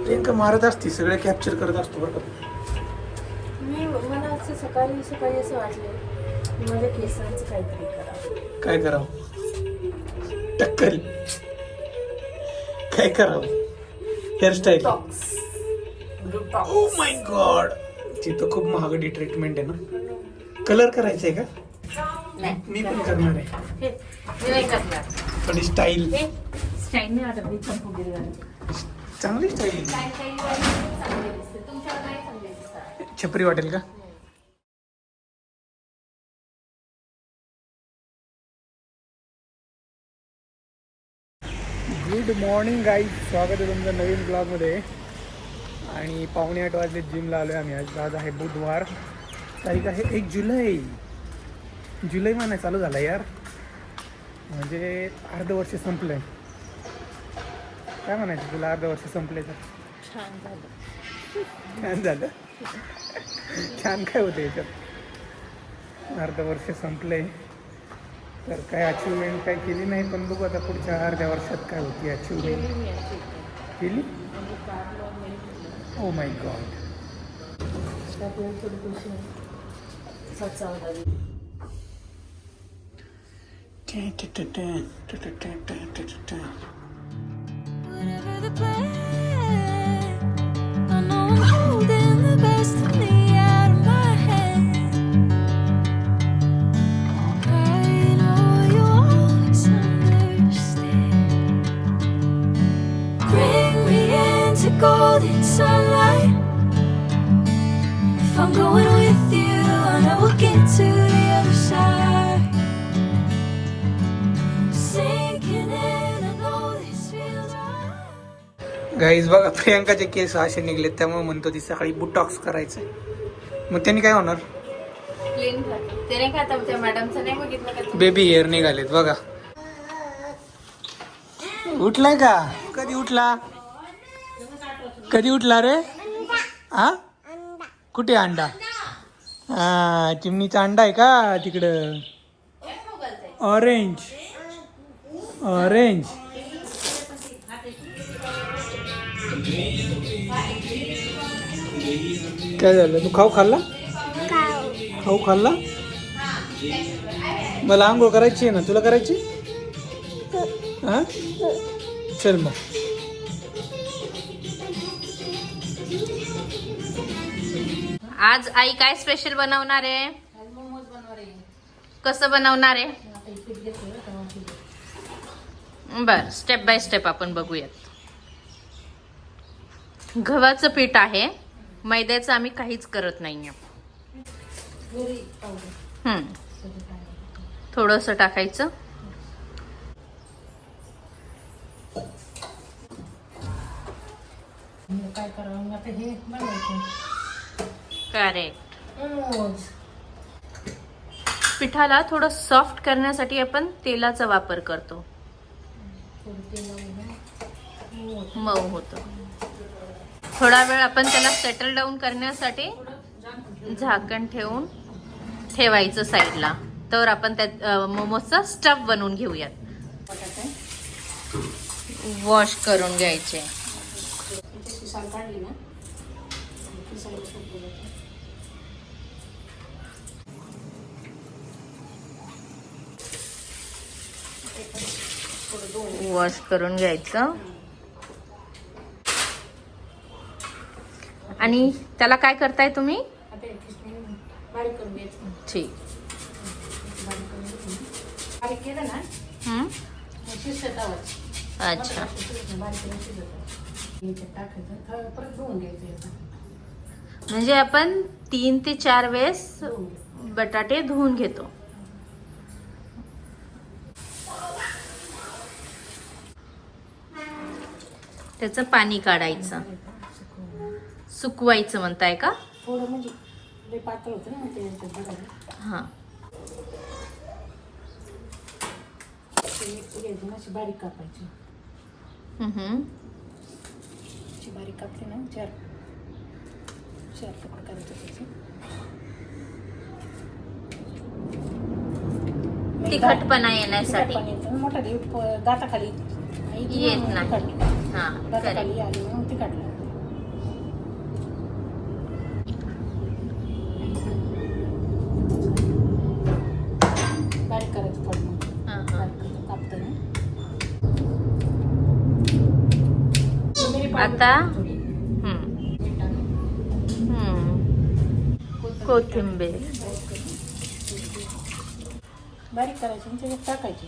प्रियंका मारत असते, सगळे कॅप्चर करत असतो बरं का. मला असं सकाळी सकाळी असं वाटलं की माझ्या केसांचं काहीतरी करावं. काय करावं? टक्कल. काय करावं? हेअरस्टाईल. ओ माय गॉड, ती तर खूप महागडी ट्रीटमेंट आहे ना. कलर करायचा आहे का? मी पण करणार आहे. पण स्टाईल स्टाईल नाही वाटत, मी चंपूगिरी घालते. चांगली स्टाईल. छपरी वाटेल का? गुड मॉर्निंग गाईज, स्वागत आहे तुमचं नवीन ब्लॉगमध्ये. आणि 7:45 वाजले जिमला आलो आहे आम्ही. आज आहे बुधवार, तारीख आहे 1 जुलै. जुलै महिना चालू झाला यार, म्हणजे अर्ध वर्ष संपलं आहे. काय म्हणायचं तुला, अर्ध वर्ष संपले तर? छान झालं. छान झालं. छान काय होतं याच्यात? अर्ध वर्ष संपले तर काय अचिव्हमेंट काय केली नाही, पण बघू आता पुढच्या अर्ध्या वर्षात काय होती अचिव्हमेंट. केली? Oh my God. Whatever the plan, I know I'm holding the best of me out of my head. I know you always understand. Bring me into golden sunlight. If I'm going with you, I know we'll get to the other side. Sinking in, I know this feels right. Guys बघा, प्रियंकाचे केस असे निघलेत, त्यामुळे म्हणतो ती सकाळी botox करायचं. मग त्यांनी काय होणार? प्लेन घातलं. त्याने काय आता मॅडमचं नाही बघितलं का? बेबी हेअर निघालेत बघा. उठलाय का? कधी उठला? कधी उठला रे? हा, कुठे अंडा? हा, चिमणीचा अंडा आहे का तिकडं? Orange orange. काय झालं? तू खाऊ खाल्ला? खाऊ खाल्ला? मला आंघोळ करायची आहे ना, तुला करायची? हा, चल मग. आज आई काय स्पेशल बनवणार आहे? कसं बनवणार आहे? बर, स्टेप बाय स्टेप आपण बघूयात. गव्हाचं पीठ आहे, मैद्याचं आम्ही काहीच करत नाहीये. थोडंसं टाकायचं. करेक्ट. पिठाला थोडं सॉफ्ट करण्यासाठी आपण तेलाचा वापर करतो, मऊ होतं. थोडा वेळ आपण त्याला सेटल डाऊन करण्यासाठी झाकण ठेवून ठेवायचं साईडला. तर आपण त्यात मोमोजचा स्टफ बनवून घेऊयात. वॉश करून घ्यायचे. वॉश करून घ्यायचं. आणि त्याला काय करताय तुम्ही? ठीक. अच्छा, म्हणजे आपण 3 ते 4 वेळेस बटाटे धुवून घेतो. त्याचं पाणी काढायचं, सुकवायचं म्हणताय का? थोडं म्हणजे पातळ होतं ना ते. हां, अशी बारीक कापायची. बारीक कापली ना, चार तुकडे करायचे त्याचे. तिखटपणा येण्यासाठी. मोठा गाताखाली येत नाही. हा, गाताखाली आली म्हणून ती काढलं. आता कोथिंबीर बारीक करायची आणि त्याच्यात टाकायची.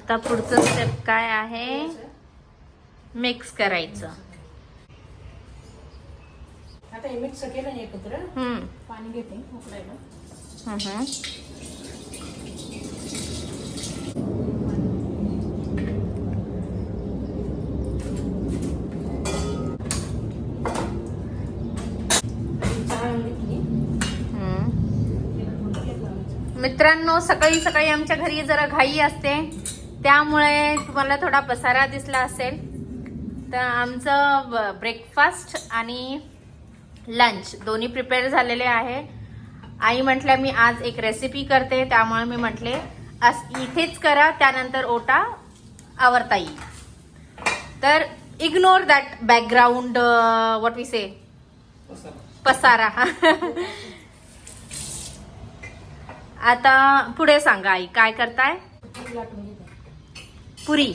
आता पुढचं स्टेप काय आहे? मिक्स करायचं. आता हे मिक्स केलं ना एकत्र, पाणी घेते उकळायला. मित्रांनो, सकाळी सकाळी आमच्या घरी जरा घाई असते, त्यामुळे तुम्हाला थोडा पसारा दिसला असेल. तर आमचं ब्रेकफास्ट आणि लंच दोन्ही प्रिपेअर झालेले आहे. आई म्हटल्या मी आज एक रेसिपी करते, त्यामुळे मी म्हटले आज इथेच करा, त्यानंतर ओटा आवरता येईल. तर ignore that background what we say पसारा. आता पुढे सांगा आई, काय करताय? पुरी.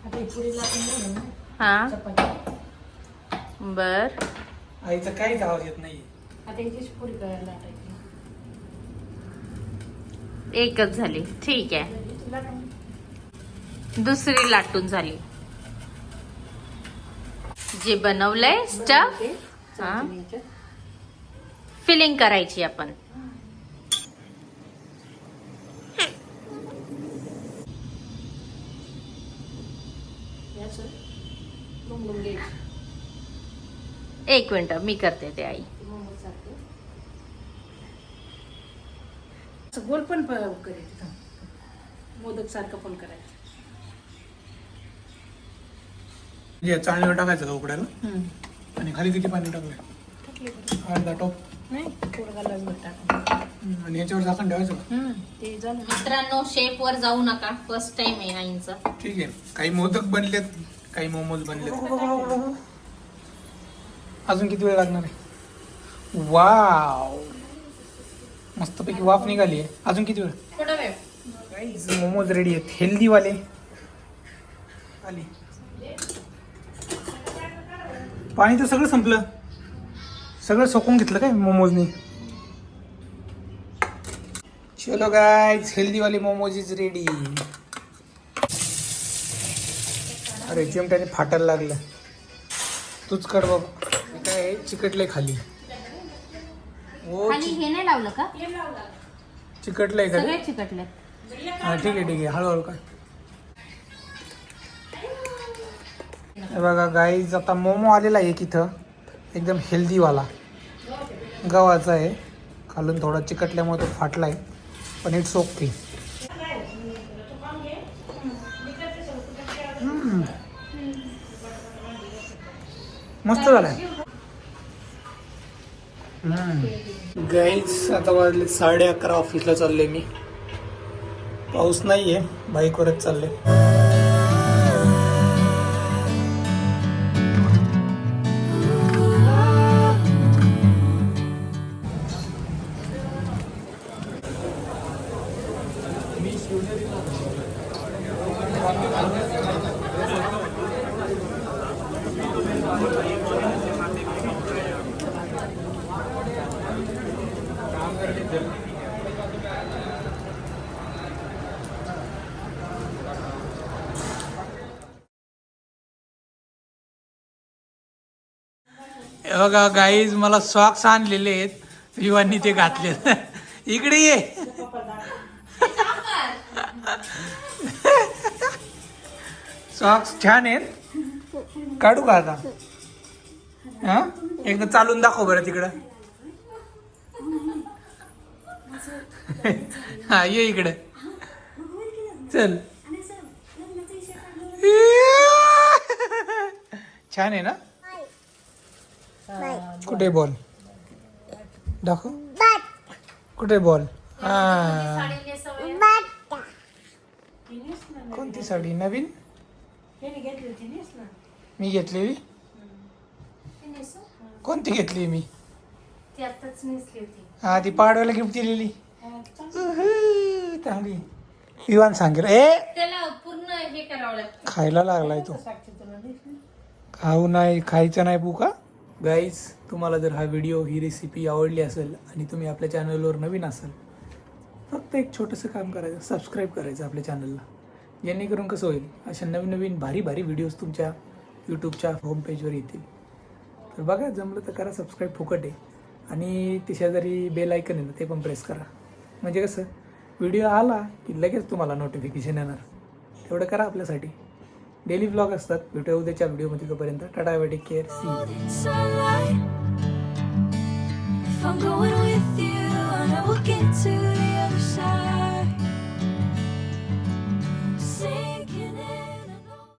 आता ही पुरी लाटून घेऊन ना, हा चपाती. बर. आईचा काहीच आवाज येत नाही. आता याचीच पुरी करायला लाटायची. एकच झाली, ठीक आहे. लाटून. दुसरी लाटून झाली. जे बनवलंय स्टफ चपाती याच्यात. फिलिंग करायची आपण. याचं लुंबून घ्यायची. एक मिनिट, मी करते ते आई. मोमोजसारखं. असं गोल पण करायचं, मोदक सारखं पण करायचं. चाळणीवर टाकायचं का उकडायला? आणि खाली किती पाणी टाकलं? अर्धा टोप. नाही थोडं घालायला टाकायचं. आणि याच्यावर झाकण ठेवायचं का? ते झालं. मित्रांनो, शेप वर जाऊ नका, फर्स्ट टाइम आहे आईंचा. ठीक आहे. काही मोदक बनलेत, काही मोमोज बनलेत. अजून किती वेळ लागणार आहे? वाव, मस्तपैकी वाफ निघाली आहे. अजून किती वेळ? थोडा वेळ. मोमोज रेडी आहेत, हेल्दी वाले. आली. पाणी तर सगळं संपलं, सगळं सोकून घेतलं काय मोमोजनी. चलो गाइस, हेल्दी वाले मोमोज इज रेडी. अरे चिमट्याने फाटायला लागलं. तूच कर बाबा. हे काय चिकटलंय खाली. ओ खाली हे नाही लावलं का? चिकटलंय का? सगळे चिकटले. हा ठीक आहे ठीक आहे, हळूहळू काय. हे बघा गाईज, आता मोमो आलेला आहे एक इथं, एकदम हेल्दी वाला, गव्हाचा आहे. खालून थोडा चिकटल्यामुळे तो फाटलाय, पण इट्स ओके. मस्त झालाय. गाईज, आता वाजले 11:30. ऑफिसला चाललोय मी. पाऊस नाहीये, बाईकवरच चाललोय. बघा गाईज, मला सॉक्स आणलेले आहेत, विवांनी ते घातले. इकडे ये. सॉक्स छान आहेत, काढू का आता? हा, एकदा चालून दाखव बरं तिकडं. हा, ये इकडे, चल. छान आहे ना? कुठे बॉल दाखव, कुठे बॉल? हा, ती नेस ना नवीन. कोणती साडी नवीन त्याने घेतली होती नेस ना. मी घेतलेली ती नेसू? कोणती घेतली मी ती आत्ताच नेसली होती. हा ती पाडव्याला गिफ्ट दिलेली हा, चांगलं. चांगली विवान सांगेल ए त्याला पूर्ण हे करावं लागतं. खायला लागलाय तो साक्षी तुला नेसली. खाऊ नाही खायचं नाही का गाईज तुम्हाला जर हा व्हिडिओ ही रेसिपी आवडली असेल आणि तुम्ही आपल्या चॅनलवर नवीन असाल फक्त एक छोटंसं काम करायचं सबस्क्राईब करायचं आपल्या चॅनलला जेणेकरून कसं होईल अशा नवीन नवीन भारी भारी व्हिडिओज तुमच्या यूट्यूबच्या होम पेजवर येतील तर बघा जमलं तर करा सबस्क्राईब फुकट आहे आणि ते शेजारी बेल आयकन आहे ना ते पण प्रेस करा म्हणजे कसं व्हिडिओ आला की लगेच तुम्हाला नोटिफिकेशन येणार तेवढं करा आपल्यासाठी डेली व्लॉग असतात भेटूया उद्याच्या व्हिडिओमध्ये तोपर्यंत tata bye take care see golden sunlight. If I'm going with you, I know we'll get to the other side.